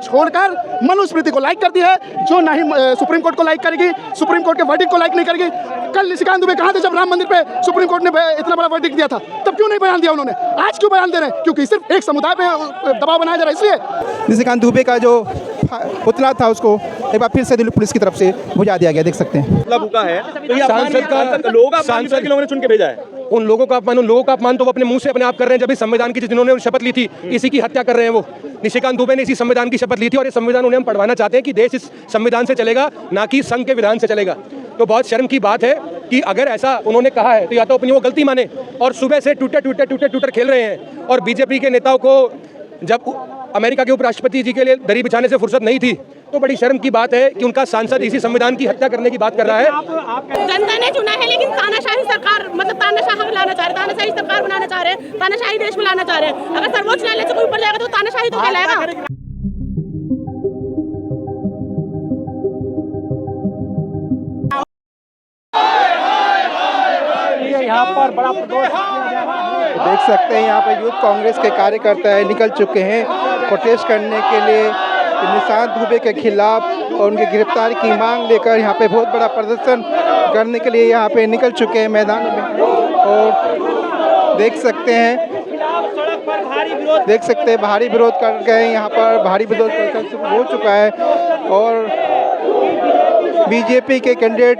छोड़कर मनुस्मृति को लाइक करती है, जो ना ही सुप्रीम कोर्ट को लाइक करेगी, सुप्रीम कोर्ट के वर्डिक्ट को लाइक नहीं करेगी। कल निशिकांत दुबे कहाँ थे जब राम मंदिर पे सुप्रीम कोर्ट ने इतना बड़ा वर्डिक्ट दिया था? तब क्यों नहीं बयान दिया उन्होंने? आज क्यों बयान दे रहे हैं? क्योंकि सिर्फ एक समुदाय पे दबाव बनाया जा रहा है, इसलिए। निशिकांत दुबे का जो पुतला था उसको एक बार फिर से दिल्ली पुलिस की तरफ से बुझा दिया गया, देख सकते हैं। पुतला फूका है तो ये सांसद का लोगों ने चुन के भेजा है। उन लोगों का अपमान तो वो अपने मुंह से अपने आप कर रहे हैं। जब इस संविधान की जिन्होंने शपथ ली थी, इसी की हत्या कर रहे हैं वो। निशिकांत दुबे ने इसी संविधान की शपथ ली थी और ये संविधान उन्हें हम पढ़वाना चाहते हैं कि देश इस संविधान से चलेगा, ना कि संघ के विधान से चलेगा। तो बहुत शर्म की बात है कि अगर ऐसा उन्होंने कहा है तो या तो अपनी वो गलती माने, और सुबह से ट्विटर खेल रहे हैं। और बीजेपी के नेताओं को जब अमेरिका के उपराष्ट्रपति जी के लिए दरी बिछाने से फुर्सत नहीं थी, तो बड़ी शर्म की बात है कि उनका सांसद इसी संविधान की हत्या करने की बात कर रहा है। जनता ने चुना है, लेकिन तानाशाही सरकार, मतलब तानाशाह लाना चाह रहे, तानाशाही सरकार बनाना चाह रहे, तानाशाही देश में लाना चाह रहे हैं। अगर सर्वोच्च न्यायालय से कोई ऊपर जाएगा तो तानाशाही तो कहलाएगा। यहाँ पर बड़ा देख सकते हैं यहाँ पर यूथ कांग्रेस के कार्यकर्ता निकल चुके हैं प्रोटेस्ट करने के लिए निशिकांत दुबे के खिलाफ, और उनकी गिरफ्तारी की मांग लेकर यहाँ पे बहुत बड़ा प्रदर्शन करने के लिए यहाँ पे निकल चुके हैं मैदान में। और देख सकते हैं भारी विरोध कर गए, यहाँ पर भारी विरोध हो चुका है। और बीजेपी के कैंडिडेट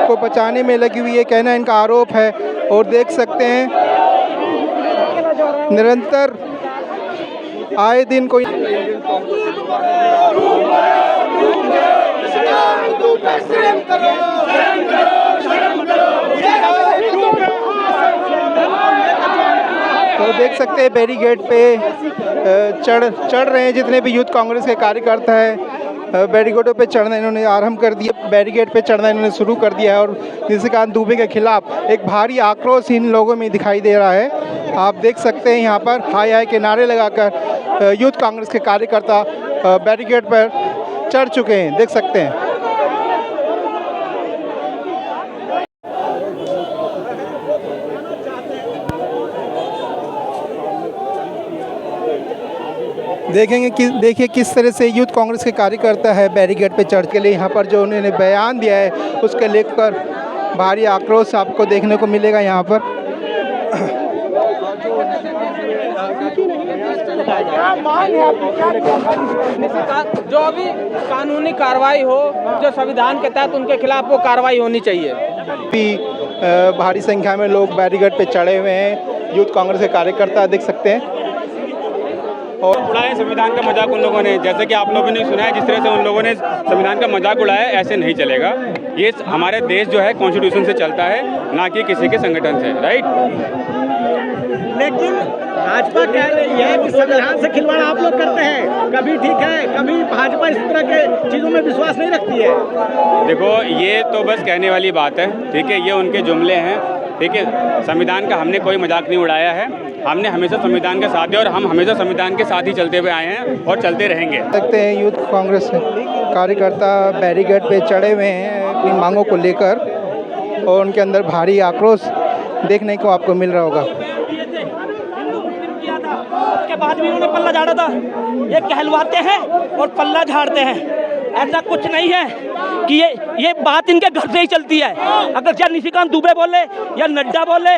को बचाने में लगी हुई है, कहना इनका आरोप है। और देख सकते हैं निरंतर आए दिन कोई तो देख सकते हैं बैरिकेड पे चढ़ रहे हैं जितने भी यूथ कांग्रेस के कार्यकर्ता हैं। बैरिकेडों पे चढ़ना इन्होंने आरंभ कर दिया, बैरिकेड पे चढ़ना इन्होंने शुरू कर दिया है। और निशिकांत दुबे के खिलाफ एक भारी आक्रोश इन लोगों में दिखाई दे रहा है। आप देख सकते हैं यहाँ पर हाय हाय के नारे लगाकर यूथ कांग्रेस के कार्यकर्ता बैरिकेड पर चढ़ चुके हैं, देख सकते हैं। देखिए किस तरह से यूथ कांग्रेस के कार्यकर्ता है बैरिकेड पे चढ़ के लिए यहाँ पर जो उन्होंने बयान दिया है उसके लेकर भारी आक्रोश आपको देखने को मिलेगा यहाँ पर। जो अभी कानूनी कार्रवाई हो, जो संविधान के तहत उनके खिलाफ वो कार्रवाई होनी चाहिए। भारी संख्या में लोग बैरिकेड पे चढ़े हुए हैं, यूथ कांग्रेस के कार्यकर्ता देख सकते हैं। और उड़ाया संविधान का मजाक उन लोगों ने, जैसे कि आप लोगों ने सुना है जिस तरह से उन लोगों ने संविधान का मजाक उड़ाया, ऐसे नहीं चलेगा। ये हमारे देश जो है कॉन्स्टिट्यूशन से चलता है, ना कि किसी के संगठन से, राइट। लेकिन भाजपा कह रही है कि संविधान से खिलवाड़ आप लोग करते हैं, कभी ठीक है, कभी भाजपा इस तरह के चीज़ों में विश्वास नहीं रखती है। देखो ये तो बस कहने वाली बात है, ठीक है, ये उनके जुमले हैं, ठीक है। संविधान का हमने कोई मजाक नहीं उड़ाया है, हमने हमेशा संविधान के साथ है और हम हमेशा संविधान के साथ ही चलते हुए आए हैं और चलते रहेंगे। देखते हैं यूथ कांग्रेस कार्यकर्ता बैरिकेड पे चढ़े हुए हैं अपनी मांगों को लेकर, और उनके अंदर भारी आक्रोश देखने को आपको मिल रहा होगा। उसके बाद भी उन्होंने पल्ला झाड़ा था। ये कहलवाते हैं और पल्ला झाड़ते हैं, ऐसा कुछ नहीं है कि ये बात इनके घर से ही चलती है। अगर चाहे निशिकांत दुबे बोले या नड्डा बोले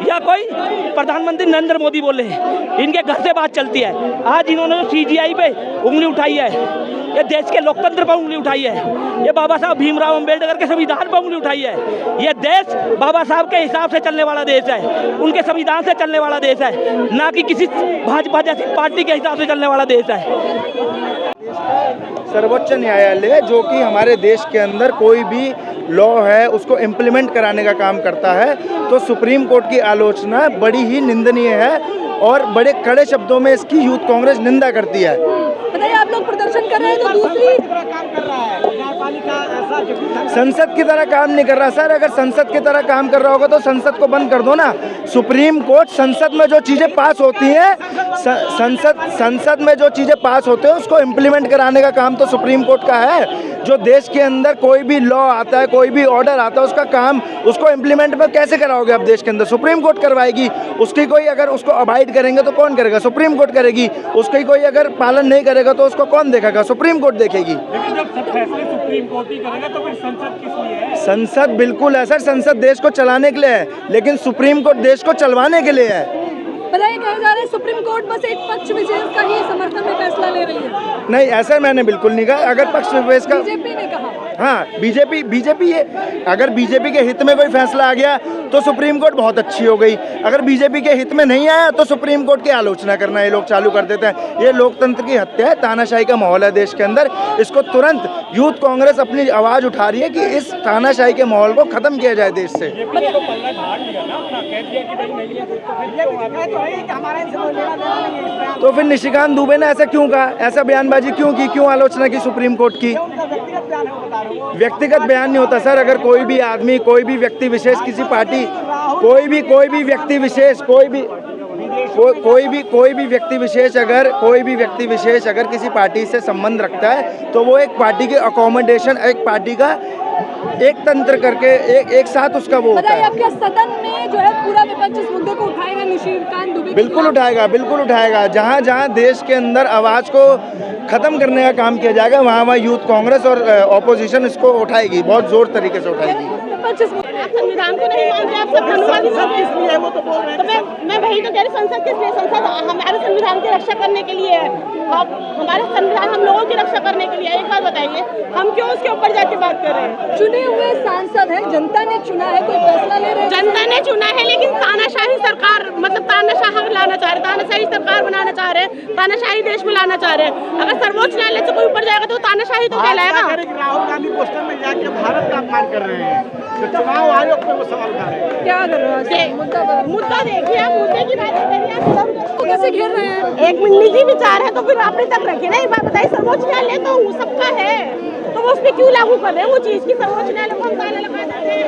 या कोई प्रधानमंत्री नरेंद्र मोदी बोले, इनके घर से बात चलती है। आज इन्होंने सीजीआई पे उंगली उठाई है, ये देश के लोकतंत्र पर उंगली उठाई है, ये बाबा साहब भीमराव अंबेडकर के संविधान पर उंगली उठाई है। ये देश बाबा साहब के हिसाब से चलने वाला देश है, उनके संविधान से चलने वाला देश है, ना कि किसी भाजपा जैसी पार्टी के हिसाब से चलने वाला देश है। सर्वोच्च न्यायालय जो कि हमारे देश के अंदर कोई भी लॉ है उसको इम्प्लीमेंट कराने का काम करता है, तो सुप्रीम कोर्ट की आलोचना बड़ी ही निंदनीय है और बड़े कड़े शब्दों में इसकी यूथ कांग्रेस निंदा करती है। बताइए, आप लोग प्रदर्शन कर रहे हैं तो दूसरी संसद की तरह काम नहीं कर रहा सर। अगर संसद की तरह काम कर रहा होगा तो संसद को बंद कर दो ना। सुप्रीम कोर्ट संसद में जो चीज़ें पास होती हैं, संसद में जो चीज़ें पास होते हैं उसको इम्प्लीमेंट कराने का काम तो सुप्रीम कोर्ट का है। जो देश के अंदर कोई भी लॉ आता है, कोई भी ऑर्डर आता है, उसका काम उसको इम्प्लीमेंट में कैसे कराओगे आप देश के अंदर? सुप्रीम कोर्ट करवाएगी। उसकी कोई अगर उसको अवॉइड करेंगे तो कौन करेगा? सुप्रीम कोर्ट करेगी। उसकी कोई अगर पालन नहीं करेगा तो उसको कौन देखेगा? सुप्रीम कोर्ट देखेगी। लेकिन जब सब फैसले सुप्रीम कोर्ट ही करेगा तो फिर संसद किस लिए है? संसद बिल्कुल है सर, संसद देश को चलाने के लिए है, लेकिन सुप्रीम कोर्ट देश को चलवाने के लिए है। बताइए, कहा जा रहा है सुप्रीम कोर्ट बस एक पक्ष विशेष का ही समर्थन में फैसला ले रही है। नहीं, ऐसा मैंने बिल्कुल नहीं कहा। अगर पक्ष विशेष का, बीजेपी ने कहा, हाँ बीजेपी ये, अगर बीजेपी के हित में कोई फैसला आ गया तो सुप्रीम कोर्ट बहुत अच्छी हो गई। अगर बीजेपी के हित में नहीं आया तो सुप्रीम कोर्ट की आलोचना करना ये लोग चालू कर देते हैं। ये लोकतंत्र की हत्या है, तानाशाही का माहौल है देश के अंदर। इसको तुरंत यूथ कांग्रेस अपनी आवाज़ उठा रही है कि इस तानाशाही के माहौल को खत्म किया जाए देश से। तो फिर निशिकांत दुबे ने ऐसा क्यों कहा? ऐसा बयानबाजी क्यों की? क्यों आलोचना की सुप्रीम कोर्ट की? व्यक्तिगत बयान नहीं होता सर। अगर कोई भी आदमी, कोई भी व्यक्ति विशेष, किसी पार्टी, कोई भी व्यक्ति विशेष, कोई भी व्यक्ति विशेष अगर किसी पार्टी से संबंध रखता है तो वो एक पार्टी के अकोमोडेशन, एक पार्टी का एक तंत्र करके एक साथ उसका वो होता है। आपके सदन में जो है पूरा विपक्ष इस मुद्दे को उठाएगा, निशिकांत दुबे बिल्कुल उठाएगा। जहाँ देश के अंदर आवाज़ को खत्म करने का काम किया जाएगा, वहाँ यूथ कांग्रेस और ऑपोजिशन इसको उठाएगी, बहुत जोर तरीके से उठाएगी। संविधान को नहीं मान रहे, आप सब धन्यवाद किस लिए है वो तो बोल रहे हैं। तो मैं वही तो कह रही, संसद किस लिए? संसद हमारे संविधान की रक्षा करने के लिए है। हमारे संविधान हम लोगों की रक्षा करने के लिए। एक बात बताइए, हम क्यों उसके ऊपर जाके बात कर रहे हैं? चुने हुए सांसद है, जनता ने चुना है, कोई फैसला ले रहे हैं। जनता ने चुना है, लेकिन तानाशाही सरकार, मतलब तानाशाह लाना चाह रहे, तानाशाही सरकार बनाना चाह रहे, तानाशाही देश में लाना चाह रहे। अगर सर्वोच्च न्यायालय से कोई ऊपर जाएगा तो तानाशाही तो कहलाएगा। राहुल गांधी पोस्टर में जाके भारत का अपमान कर रहे हैं, चुनाव आयोग पे वो सवाल उठा रहे हैं। क्या कर रहे हैं? मुद्दा देखिए, आप मुद्दे की बात करिए, कैसे घेर रहे हैं? एक निजी विचार है तो फिर अपने तक रखिए ना। एक बात बताइए, सर्वोच्च न्यायालय तो सबका है, तो वो उस पर क्यों लागू कर रहे हैं वो चीज़ की? सर्वोच्च न्यायालय को हम ताला लगाते हैं।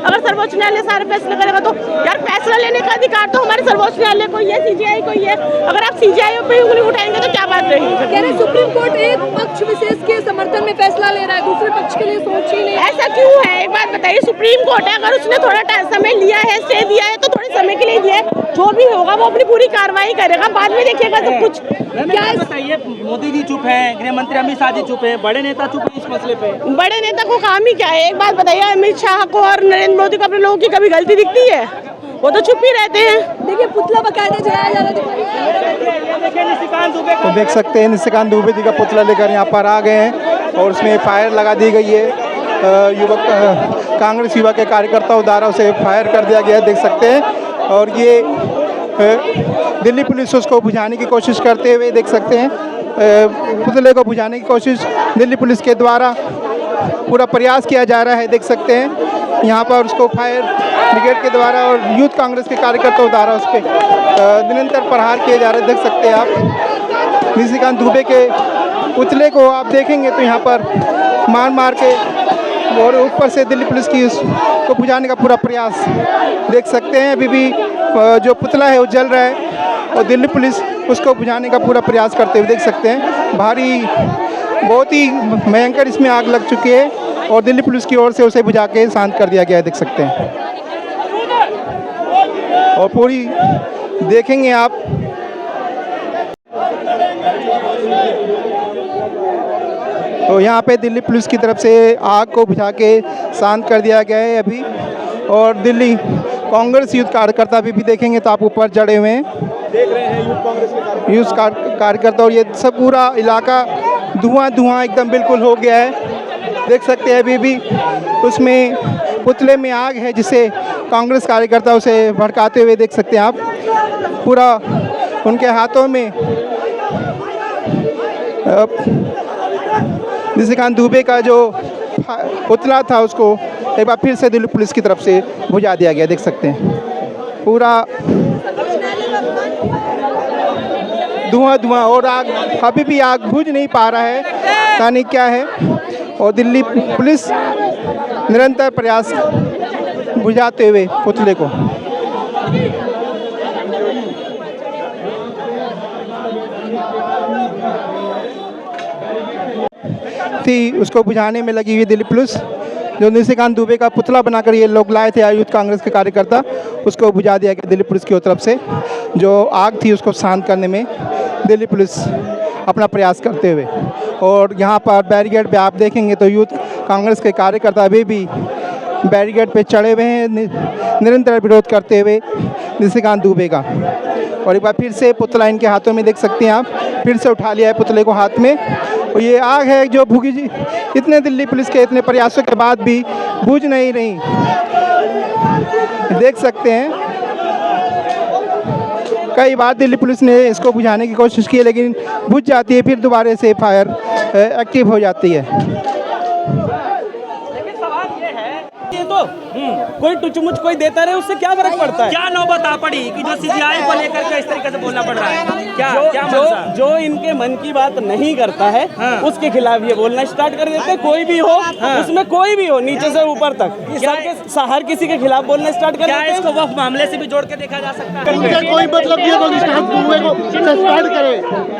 अगर सर्वोच्च न्यायालय सारे फैसले करेगा तो यार, फैसला लेने का अधिकार तो हमारे सर्वोच्च न्यायालय को ही है, सीजीआई को ही है। अगर आप सीजीआई पे उंगली उठाएंगे तो क्या बात रहेगी? कह रहे सुप्रीम कोर्ट एक पक्ष विशेष के समर्थन में फैसला ले रहा है, दूसरे पक्ष के लिए सोच ही नहीं। ऐसा क्यों है? एक बात बताइए, सुप्रीम कोर्ट है, अगर उसने थोड़ा समय लिया है, स्टे दिया है, तो थोड़े समय के लिए दिया है, जो भी होगा वो अपनी पूरी कार्रवाई करेगा, बाद में देखिएगा सब कुछ। क्या बताइए, मोदी जी चुप है, गृह मंत्री अमित शाह जी चुप है, बड़े नेता चुप है इस मसले पे? बड़े नेता को काम ही क्या है? एक बात बताइए, अमित शाह को और नरेंद्र मोदी को अपने लोगों की कभी गलती दिखती है? वो तो चुप ही रहते हैं। देखिए, पुतला बकायदे जलाया जा रहा है। तो देख सकते हैं निशिकांत दुबे जी का पुतला लेकर यहाँ पर आ गए हैं और उसमें फायर लगा दी गई है। कांग्रेस युवा के कार्यकर्ताओं द्वारा उसे फायर कर दिया गया है, देख सकते हैं। और ये दिल्ली पुलिस उसको बुझाने की कोशिश करते हुए देख सकते हैं। पुतले को बुझाने की कोशिश दिल्ली पुलिस के द्वारा पूरा प्रयास किया जा रहा है, देख सकते हैं। यहाँ पर उसको फायर ब्रिगेड के द्वारा और यूथ कांग्रेस के कार्यकर्ताओं द्वारा उस पर निरंतर प्रहार किए जा रहे हैं, देख सकते हैं आप। निशिकांत दुबे के पुतले को आप देखेंगे तो यहाँ पर मार के और ऊपर से दिल्ली पुलिस की उसको बुझाने का पूरा प्रयास देख सकते हैं। अभी भी जो पुतला है वो जल रहा है और दिल्ली पुलिस उसको बुझाने का पूरा प्रयास करते हुए देख सकते हैं। बहुत ही भयंकर इसमें आग लग चुकी है और दिल्ली पुलिस की ओर से उसे बुझा के शांत कर दिया गया है, देख सकते हैं। और पूरी देखेंगे आप तो यहाँ पे दिल्ली पुलिस की तरफ से आग को बुझा के शांत कर दिया गया है अभी। और दिल्ली कांग्रेस यूथ कार्यकर्ता भी देखेंगे तो आप ऊपर चढ़े हुए हैं, देख रहे हैं यूथ कांग्रेस के यूथ कार्यकर्ता। और ये सब पूरा इलाका धुआं एकदम बिल्कुल हो गया है, देख सकते हैं। अभी भी उसमें पुतले में आग है जिसे कांग्रेस कार्यकर्ता उसे भड़काते हुए देख सकते हैं आप। पूरा उनके हाथों में निशिकांत दुबे का जो पुतला था उसको एक बार फिर से दिल्ली पुलिस की तरफ से बुझा दिया गया, देख सकते हैं। पूरा धुआं और आग, अभी भी आग बुझ नहीं पा रहा है, पता नहीं क्या है। और दिल्ली पुलिस निरंतर प्रयास बुझाते हुए पुतले को। थी उसको बुझाने में लगी हुई दिल्ली पुलिस। जो निशिकांत दुबे का पुतला बनाकर ये लोग लाए थे यूथ कांग्रेस के कार्यकर्ता, उसको बुझा दिया गया दिल्ली पुलिस की तरफ से। जो आग थी उसको शांत करने में दिल्ली पुलिस अपना प्रयास करते हुए, और यहाँ पर बैरिकेड पे आप देखेंगे तो यूथ कांग्रेस के कार्यकर्ता अभी भी बैरिकेड पे चढ़े हुए हैं, निरंतर विरोध करते हुए निशिकांत दुबे का। और एक बार फिर से पुतला इनके हाथों में देख सकते हैं आप, फिर से उठा लिया है पुतले को हाथ में। और ये आग है जो भुगी जी इतने दिल्ली पुलिस के इतने प्रयासों के बाद भी बुझ नहीं रही, देख सकते हैं। कई बार दिल्ली पुलिस ने इसको बुझाने की कोशिश की है लेकिन बुझ जाती है, फिर दोबारा से फायर एक्टिव हो जाती है। ये तो कोई टुचमुच कोई देता रहे, उससे क्या फर्क पड़ता है? क्या नौबत आ पड़ी कि जो सीबीआई को लेकर के इस तरीके से बोलना पड़ रहा है? क्या जो इनके मन की बात नहीं करता है उसके खिलाफ ये बोलना स्टार्ट कर देते हैं। कोई भी हो उसमें, कोई भी हो नीचे से ऊपर तक, हर किसी के खिलाफ बोलना स्टार्ट कर देते हैं। इसको वक्फ मामले से भी जोड़ के देखा जा सकता है? कोई मतलब नहीं है तो निशिकांत दुबे को सस्पेंड करे,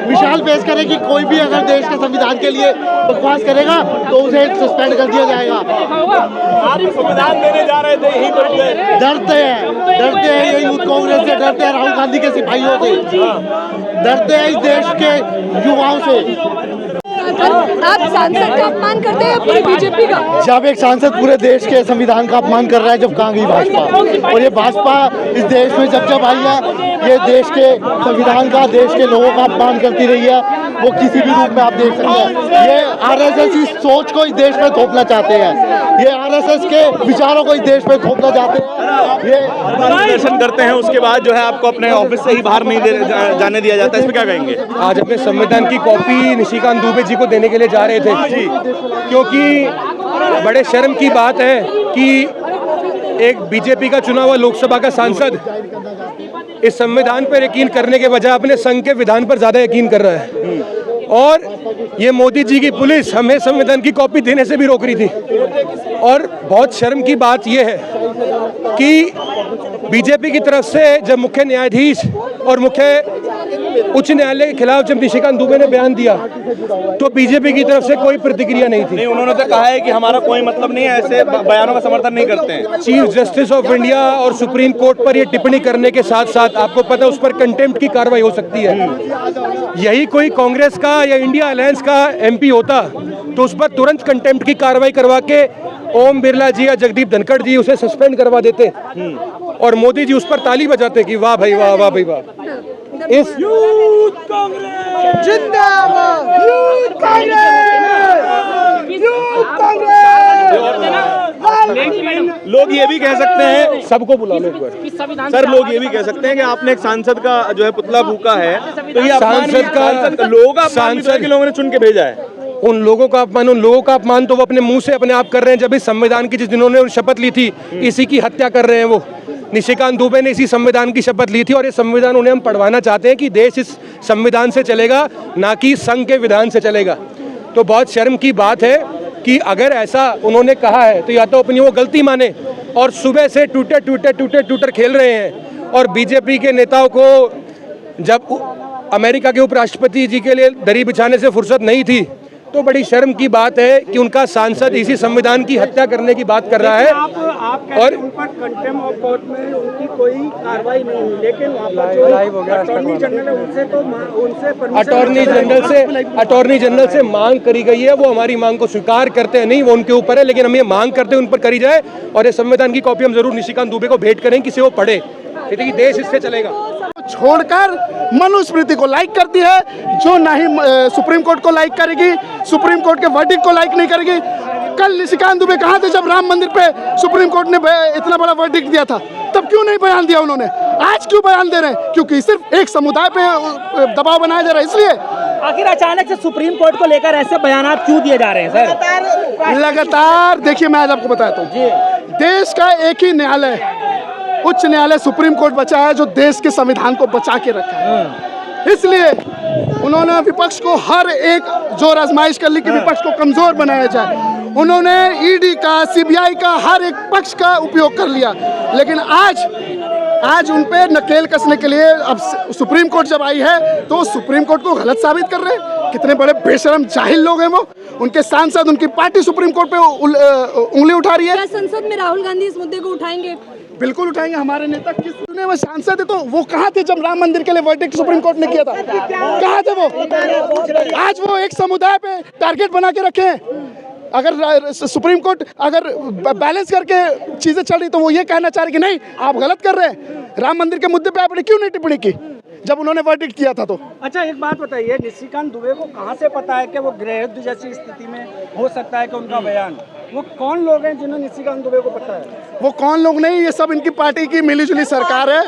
मिसाल पेश करे कि कोई भी अगर देश के संविधान के लिए बकवास करेगा तो उसे सस्पेंड कर दिया जाएगा। आप संविधान देने जा रहे थे, यही डरते हैं ये यूथ कांग्रेस से, डरते हैं राहुल गांधी के सिपाहियों से, डरते हैं इस देश के युवाओं से। आप सांसद का अपमान करते हैं पूरी बीजेपी का? जब एक सांसद पूरे देश के संविधान का अपमान कर रहा है, जब कहाँ गई भाजपा? और ये भाजपा इस देश में जब आई है, ये देश के संविधान का, देश के लोगों का अपमान करती रही है। वो किसी भी रूप में आप देख सकते हैं। ये आरएसएस की सोच को इस देश में थोपना चाहते हैं, ये आरएसएस के विचारों को इस देश में थोपना चाहते हैं। ये प्रदर्शन करते हैं, उसके बाद जो है आपको अपने ऑफिस से ही बाहर नहीं जाने दिया जाता, इस पर क्या कहेंगे? आज अपने संविधान की कॉपी निशिकांत दुबे जी को देने के लिए जा रहे थे, क्योंकि बड़े शर्म की बात है कि एक बीजेपी का चुना हुआ लोकसभा का सांसद इस संविधान पर यकीन करने के बजाय अपने संघ के विधान पर ज्यादा यकीन कर रहा है। और ये मोदी जी की पुलिस हमें संविधान की कॉपी देने से भी रोक रही थी। और बहुत शर्म की बात यह है कि बीजेपी की तरफ से जब मुख्य न्यायाधीश और मुख्य उच्च न्यायालय के खिलाफ जब निशिकांत दुबे ने बयान दिया तो बीजेपी की तरफ से कोई प्रतिक्रिया नहीं थी। नहीं, उन्होंने तो कहा है कि हमारा कोई मतलब नहीं है, ऐसे बयानों का समर्थन नहीं करते हैं। चीफ जस्टिस ऑफ इंडिया और सुप्रीम कोर्ट पर ये टिप्पणी करने के साथ साथ आपको पता है उस पर कंटेम्प्ट की कार्रवाई हो सकती है। यही कोई कांग्रेस का या इंडिया अलायंस का एमपी होता तो उस पर तुरंत कंटेम्प्ट की कार्रवाई करवा के ओम बिरला जी या जगदीप धनखड़ जी उसे सस्पेंड करवा देते और मोदी जी उस पर ताली बजाते कि वाह भाई वाह, वाह भाई वाह। इस यूथ कांग्रेस जिंदाबाद, यूथ कांग्रेस, यूथ कांग्रेस। लोग ये भी कह सकते हैं, सबको बुला लो एक बार सर, लोग ये भी कह सकते हैं कि आपने एक सांसद का जो है पुतला फूका है, तो ये सांसद लोगों का सांसद के लोगों ने चुन के भेजा है। उन लोगों का अपमान तो वो अपने मुंह से अपने आप कर रहे हैं। जब इस संविधान की जिन्होंने शपथ ली थी इसी की हत्या कर रहे हैं। वो निशिकांत दुबे ने इसी संविधान की शपथ ली थी और ये संविधान उन्हें हम पढ़वाना चाहते हैं कि देश इस संविधान से चलेगा, ना कि संघ के विधान से चलेगा। तो बहुत शर्म की बात है कि अगर ऐसा उन्होंने कहा है तो या तो अपनी वो गलती माने और सुबह से ट्विटर खेल रहे हैं। और बीजेपी के नेताओं को जब अमेरिका के उपराष्ट्रपति जी के लिए दरी बिछाने से फुर्सत नहीं थी तो बड़ी शर्म की बात है कि उनका सांसद इसी संविधान की हत्या करने की बात कर रहा है। और कंटेम्प्ट ऑफ कोर्ट में उनकी कोई कार्रवाई नहीं हुई, लेकिन वहाँ पर जो अटॉर्नी जनरल है उनसे अटॉर्नी जनरल से मांग करी गई है। वो हमारी मांग को स्वीकार करते हैं नहीं, वो उनके ऊपर है, लेकिन हम ये मांग करते हैं उन पर करी जाए और ये संविधान की कॉपी हम जरूर निशिकांत दुबे को भेंट करें किसी वो पढ़े, क्योंकि देश इससे चलेगा। छोड़कर मनुस्मृति को लाइक करती है, जो नहीं सुप्रीम कोर्ट को लाइक करेगी, सुप्रीम कोर्ट के वर्डिक्ट को लाइक नहीं करेगी। कल निशिकांत दुबे कहाँ थे जब राम मंदिर पे सुप्रीम कोर्ट ने इतना बड़ा वर्डिक्ट दिया था? तब क्यों नहीं बयान दिया उन्होंने? आज क्यों बयान दे रहे हैं? क्योंकि सिर्फ एक समुदाय पे दबाव बनाया जा रहा है, इसलिए। आखिर अचानक से सुप्रीम कोर्ट को लेकर ऐसे बयान क्यों दिए जा रहे हैं सर? लगातार देखिए, मैं आज आपको बताता हूँ, देश का एक ही न्यायालय, उच्च न्यायालय सुप्रीम कोर्ट बचा है जो देश के संविधान को बचा के रखा है। इसलिए उन्होंने विपक्ष को हर एक जोर आजमाइश कर ली कि विपक्ष को कमजोर बनाया जाए। उन्होंने ईडी का, सीबीआई का, हर एक पक्ष का उपयोग कर लिया। लेकिन आज उन पे नकेल कसने के लिए अब सुप्रीम कोर्ट जब आई है तो सुप्रीम कोर्ट को गलत साबित कर रहे हैं कितने बड़े बेशरम जाहिल लोग हैं वो। उनके सांसद, उनकी पार्टी सुप्रीम कोर्ट पे उंगली उठा रही है। क्या संसद में राहुल गांधी इस मुद्दे को उठाएंगे? बिल्कुल उठाएंगे। हमारे नेता किस चुने हुए सांसद है, तो वो कहाँ थे जब राम मंदिर के लिए वर्डिक्ट सुप्रीम कोर्ट ने किया था? कहाँ थे वो? आज वो एक समुदाय पे टारगेट बना के रखे हैं। अगर सुप्रीम कोर्ट अगर बैलेंस करके चीजें चल रही तो वो ये कहना चाह रहे कि नहीं आप गलत कर रहे हैं, राम मंदिर के मुद्दे पे आपने क्यों नहीं टिप्पणी की जब उन्होंने वर्डिक्ट किया था? तो अच्छा एक बात बताइए, निशिकांत दुबे को कहाँ से पता है कि वो गृह युद्ध जैसी स्थिति में हो सकता है कि उनका बयान, वो कौन लोग हैं जिन्हें निशिकांत दुबे को पता है? वो कौन लोग नहीं, ये सब इनकी पार्टी की मिलीजुली सरकार है।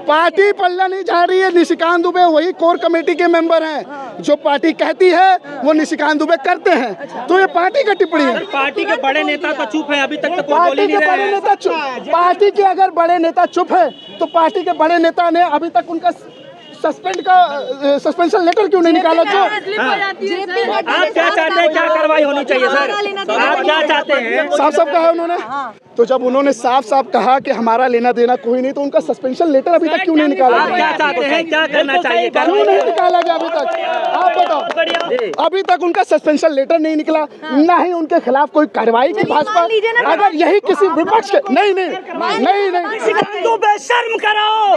पार्टी पल्ला नहीं झाड़ रही है। निशिकांत दुबे वही कोर कमेटी के मेंबर हैं। जो पार्टी कहती है वो निशिकांत दुबे करते हैं। तो ये पार्टी का टिप्पणी है। पार्टी के बड़े नेता तो चुप है, अभी तक तो कोई बोल पार्टी ही के नहीं बड़े रहे नेता चुप, पार्टी के अगर बड़े नेता चुप है तो पार्टी के बड़े नेता ने अभी तक उनका सस्पेंशन लेटर क्यों नहीं निकाला? जो आप क्या चाहते हैं, क्या कार्रवाई होनी चाहिए सर? आप क्या चाहते हैं? साफ साफ कहा उन्होंने। तो जब उन्होंने साफ साफ कहा कि हमारा लेना देना कोई नहीं, तो उनका सस्पेंशन लेटर अभी तक क्यों नहीं निकाला? आप क्या चाहते हैं, क्या करना चाहिए? क्यों नहीं निकाला गया अभी तक? आप बताओ। अभी तक उनका सस्पेंशन लेटर नहीं निकला, ना ही उनके खिलाफ कोई कार्रवाई की भाजपा। अगर यही किसी विपक्ष के नहीं नहीं नहीं नहीं तो बेशर्म करो।